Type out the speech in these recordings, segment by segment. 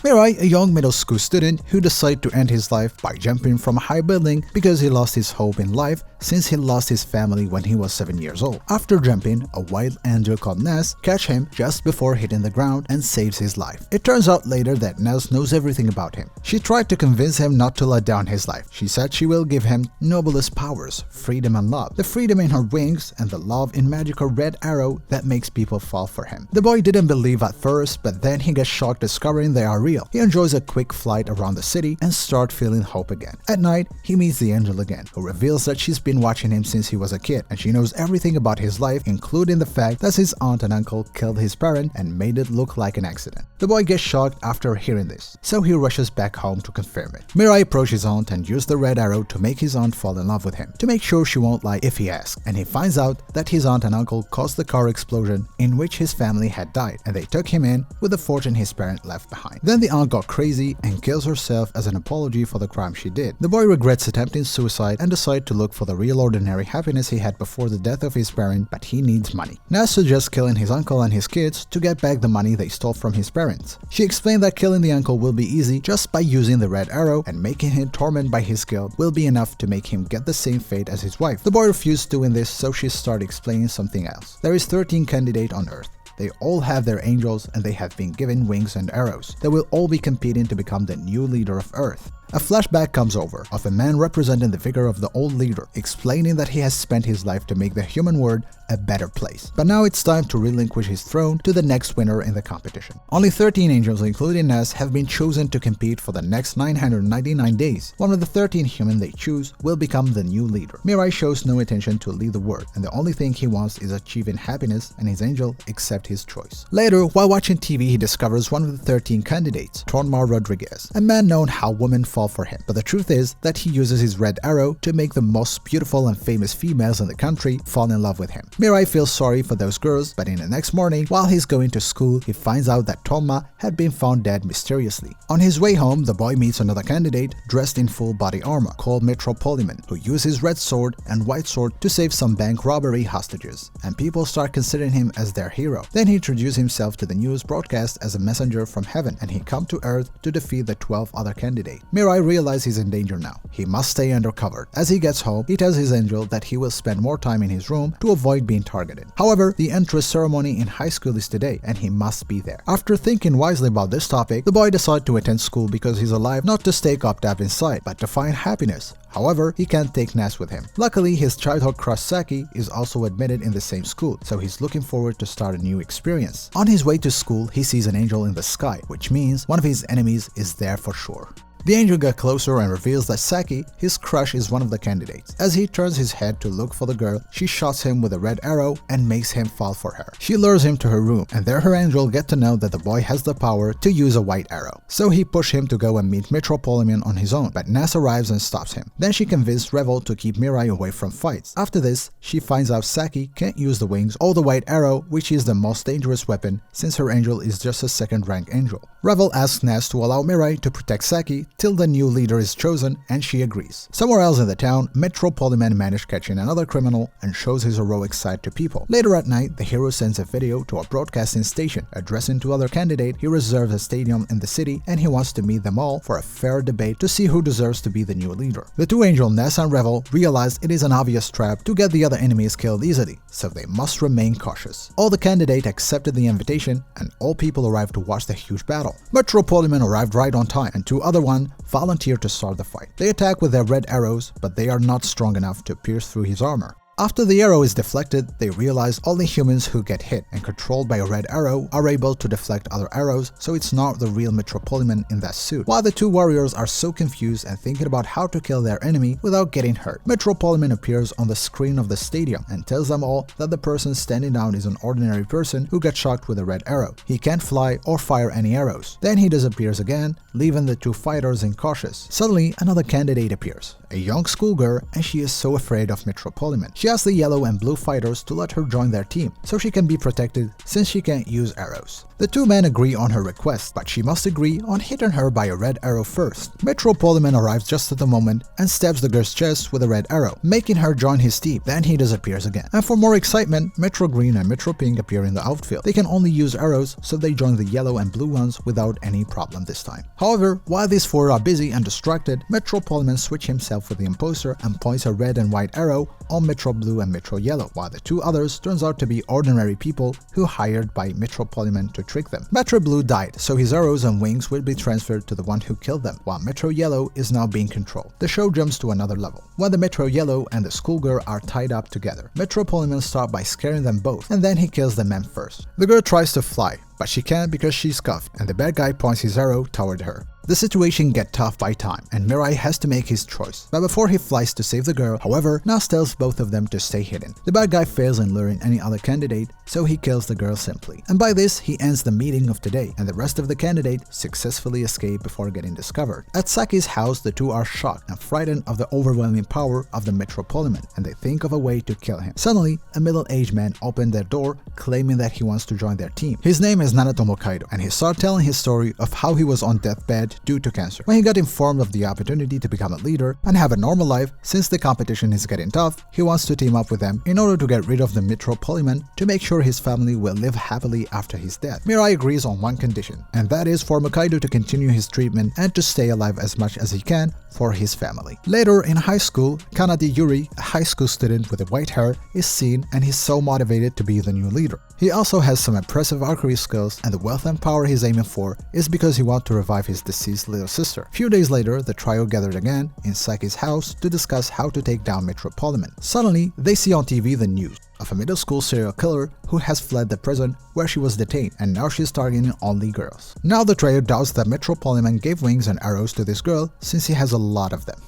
Mirai, a young middle school student who decided to end his life by jumping from a high building because he lost his hope in life since he lost his family when he was 7 years old. After jumping, a wild angel called Ness catches him just before hitting the ground and saves his life. It turns out later that Ness knows everything about him. She tried to convince him not to let down his life. She said she will give him noblest powers, freedom and love, the freedom in her wings and the love in magical red arrow that makes people fall for him. The boy didn't believe at first, but then he gets shocked discovering they are real. He enjoys a quick flight around the city and starts feeling hope again. At night, he meets the angel again, who reveals that she's been watching him since he was a kid, and she knows everything about his life, including the fact that his aunt and uncle killed his parent and made it look like an accident. The boy gets shocked after hearing this, so he rushes back home to confirm it. Mirai approaches his aunt and uses the red arrow to make his aunt fall in love with him, to make sure she won't lie if he asks, and he finds out that his aunt and uncle caused the car explosion in which his family had died, and they took him in with the fortune his parent left behind. Then the aunt got crazy and kills herself as an apology for the crime she did. The boy regrets attempting suicide and decides to look for the real ordinary happiness he had before the death of his parent, but he needs money. Ness suggests killing his uncle and his kids to get back the money they stole from his parents. She explained that killing the uncle will be easy just by using the red arrow, and making him tormented by his guilt will be enough to make him get the same fate as his wife. The boy refused doing this, so she started explaining something else. There is 13 candidates on Earth. They all have their angels and they have been given wings and arrows. They will all be competing to become the new leader of Earth. A flashback comes over of a man representing the figure of the old leader, explaining that he has spent his life to make the human world a better place. But now it's time to relinquish his throne to the next winner in the competition. Only 13 angels, including Ness, have been chosen to compete for the next 999 days. One of the 13 humans they choose will become the new leader. Mirai shows no intention to lead the world, and the only thing he wants is achieving happiness, and his angel accept his choice. Later, while watching TV, he discovers one of the 13 candidates, Tonmar Rodriguez, a man known how women fall for him. But the truth is that he uses his red arrow to make the most beautiful and famous females in the country fall in love with him. Mirai feels sorry for those girls, but in the next morning, while he's going to school, he finds out that Tonma had been found dead mysteriously. On his way home, the boy meets another candidate dressed in full body armor called Metropoliman, who uses red sword and white sword to save some bank robbery hostages, and people start considering him as their hero. Then he introduces himself to the news broadcast as a messenger from heaven, and he comes to Earth to defeat the 12 other candidates. Mirai realizes he's in danger now. He must stay undercover. As he gets home, he tells his angel that he will spend more time in his room to avoid being targeted. However, the entrance ceremony in high school is today, and he must be there. After thinking wisely about this topic, the boy decides to attend school because he's alive not to stay cooped up inside, but to find happiness. However, he can't take Ness with him. Luckily, his childhood crush Saki is also admitted in the same school, so he's looking forward to start a new experience. On his way to school, he sees an angel in the sky, which means one of his enemies is there for sure. The angel gets closer and reveals that Saki, his crush, is one of the candidates. As he turns his head to look for the girl, she shoots him with a red arrow and makes him fall for her. She lures him to her room, and there her angel gets to know that the boy has the power to use a white arrow. So he pushes him to go and meet Metropoliman on his own, but Ness arrives and stops him. Then she convinces Revel to keep Mirai away from fights. After this, she finds out Saki can't use the wings or the white arrow, which is the most dangerous weapon since her angel is just a second-rank angel. Revel asks Ness to allow Mirai to protect Saki till the new leader is chosen, and she agrees. Somewhere else in the town, Metropoliman managed catching another criminal and shows his heroic side to people. Later at night, the hero sends a video to a broadcasting station addressing to other candidates. He reserves a stadium in the city, and he wants to meet them all for a fair debate to see who deserves to be the new leader. The two angels, Ness and Revel, realize it is an obvious trap to get the other enemies killed easily, so they must remain cautious. All the candidates accepted the invitation, and all people arrived to watch the huge battle. Metropoliman arrived right on time, and two other ones volunteer to start the fight. They attack with their red arrows, but they are not strong enough to pierce through his armor. After the arrow is deflected, they realize only humans who get hit and controlled by a red arrow are able to deflect other arrows, so it's not the real Metropoliman in that suit. While the two warriors are so confused and thinking about how to kill their enemy without getting hurt, Metropoliman appears on the screen of the stadium and tells them all that the person standing down is an ordinary person who got shocked with a red arrow. He can't fly or fire any arrows. Then he disappears again, leaving the two fighters incautious. Suddenly, another candidate appears, a young schoolgirl, and she is so afraid of Metropoliman. She She asks the yellow and blue fighters to let her join their team so she can be protected since she can't use arrows. The two men agree on her request, but she must agree on hitting her by a red arrow first. Metro Polyman arrives just at the moment and stabs the girl's chest with a red arrow, making her join his team. Then he disappears again. And for more excitement, Metro Green and Metro Pink appear in the outfield. They can only use arrows, so they join the yellow and blue ones without any problem this time. However, while these four are busy and distracted, Metro Polyman switches himself with the imposter and points a red and white arrow on Metro Blue and Metro Yellow, while the two others turns out to be ordinary people who hired by Metro Polyman to trick them. Metro Blue died, so his arrows and wings will be transferred to the one who killed them, while Metro Yellow is now being controlled. The show jumps to another level, when the Metro Yellow and the schoolgirl are tied up together. Metro Polyman starts by scaring them both, and then he kills the man first. The girl tries to fly, but she can't because she's cuffed, and the bad guy points his arrow toward her. The situation gets tough by time, and Mirai has to make his choice. But before he flies to save the girl, however, Nas tells both of them to stay hidden. The bad guy fails in luring any other candidate, so he kills the girl simply. And by this, he ends the meeting of today, and the rest of the candidates successfully escape before getting discovered. At Saki's house, the two are shocked and frightened of the overwhelming power of the Metro Polyman, and they think of a way to kill him. Suddenly, a middle-aged man opens their door, claiming that he wants to join their team. His name is Nanatomo Kaido, and he starts telling his story of how he was on deathbed due to cancer. When he got informed of the opportunity to become a leader and have a normal life, since the competition is getting tough, he wants to team up with them in order to get rid of the Metro Polyman to make sure his family will live happily after his death. Mirai agrees on one condition, and that is for Kaido to continue his treatment and to stay alive as much as he can for his family. Later in high school, Kanade Yuri, a high school student with white hair, is seen and he's so motivated to be the new leader. He also has some impressive archery skills, and the wealth and power he's aiming for is because he wants to revive his deceased little sister. A few days later, the trio gathered again in Saki's house to discuss how to take down Metro Polyman. Suddenly, they see on TV the news of a middle school serial killer who has fled the prison where she was detained, and now she's targeting only girls. Now the trio doubts that Metro Polyman gave wings and arrows to this girl since he has a lot of them.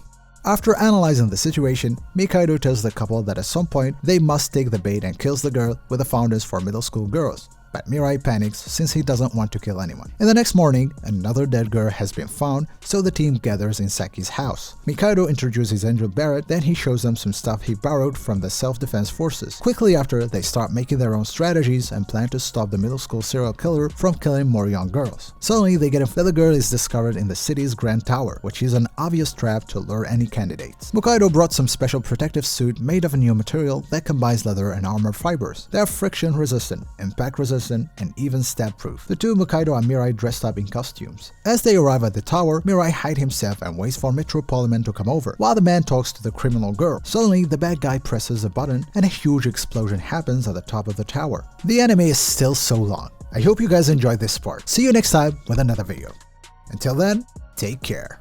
After analyzing the situation, Mikaido tells the couple that at some point they must take the bait and kills the girl with the fountains for middle school girls. But Mirai panics since he doesn't want to kill anyone. In the next morning, another dead girl has been found, so the team gathers in Saki's house. Mikaido introduces Angel Barrett, then he shows them some stuff he borrowed from the self-defense forces. Quickly after, they start making their own strategies and plan to stop the middle school serial killer from killing more young girls. Suddenly, they get that the girl is discovered in the city's Grand Tower, which is an obvious trap to lure any candidates. Mikaido brought some special protective suit made of a new material that combines leather and armor fibers. They are friction resistant, impact resistant, and even stab proof. The two, Mikaido and Mirai, dressed up in costumes. As they arrive at the tower, Mirai hides himself and waits for Metro Polyman to come over, while the man talks to the criminal girl. Suddenly, the bad guy presses a button and a huge explosion happens at the top of the tower. The anime is still so long. I hope you guys enjoyed this part. See you next time with another video. Until then, take care.